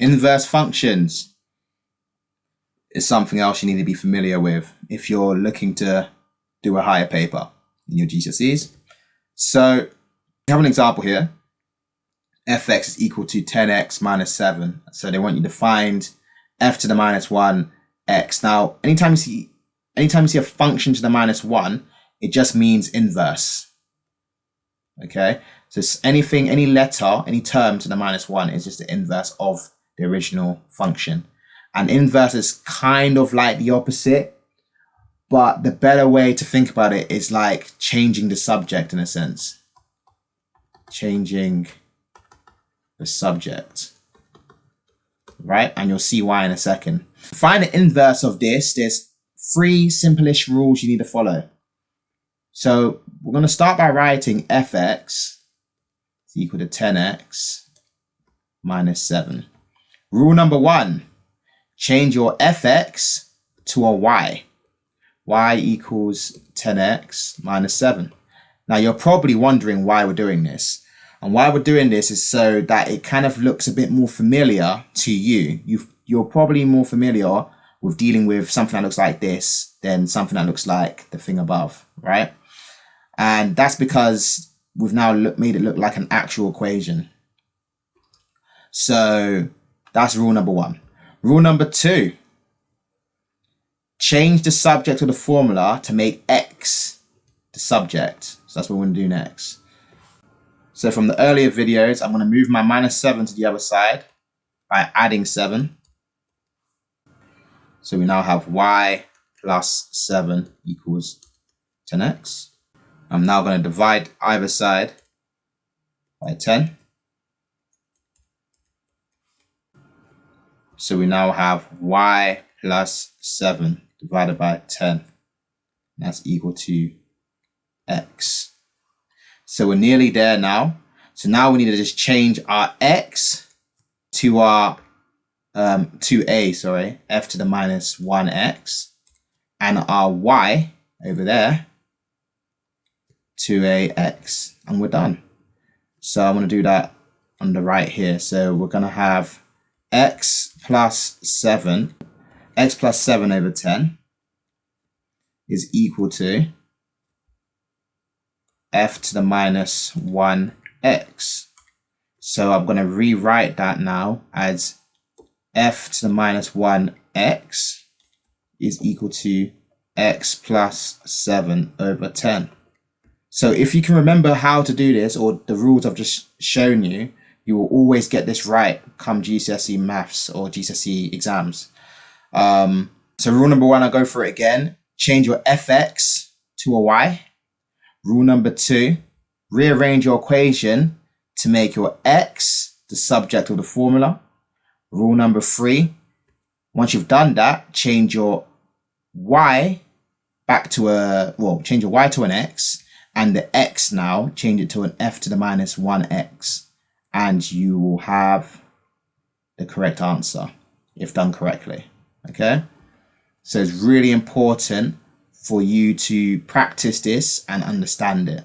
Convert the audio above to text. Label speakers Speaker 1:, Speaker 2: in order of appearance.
Speaker 1: Inverse functions is something else you need to be familiar with if you're looking to do a higher paper in your GCSEs. So we have an example here. Fx is equal to 10x minus 7. So they want you to find f to the minus 1 x. Now, anytime you see a function to the minus 1, it just means inverse. Okay, so anything, any letter, any term to the minus 1 is just the inverse of the original function. And inverse is kind of like the opposite, but the better way to think about it is like changing the subject in a sense. Changing the subject, right? And you'll see why in a second. To find the inverse of this, there's 3 simple-ish rules you need to follow. So we're going to start by writing fx is equal to 10x minus 7. Rule number 1, change your fx to a y. Y equals 10x minus 7. Now you're probably wondering why we're doing this. And why we're doing this is so that it kind of looks a bit more familiar to you. You're probably more familiar with dealing with something that looks like this than something that looks like the thing above, right? And that's because we've now made it look like an actual equation. So that's rule number 1. Rule number 2, change the subject of the formula to make x the subject. So that's what we're going to do next. So from the earlier videos, I'm going to move my minus 7 to the other side by adding 7. So we now have y plus 7 equals 10x. I'm now going to divide either side by 10. So we now have y plus 7 divided by 10. That's equal to x. So we're nearly there now. So now we need to just change our x to our f to the minus 1x, and our y over there to a x, and we're done. So I'm going to do that on the right here. So we're going to have x plus 7 over 10 is equal to f to the minus 1x. So I'm going to rewrite that now as f to the minus 1x is equal to x plus 7 over 10. So if you can remember how to do this, or the rules I've just shown you, you will always get this right come GCSE maths or GCSE exams. So rule number 1, I'll go for it again. Change your fx to a y. Rule number 2, rearrange your equation to make your x the subject of the formula. Rule number 3, once you've done that, change your y change your y to an x, and the x now, change it to an f to the minus 1x, and you will have the correct answer if done correctly, okay? So it's really important for you to practice this and understand it.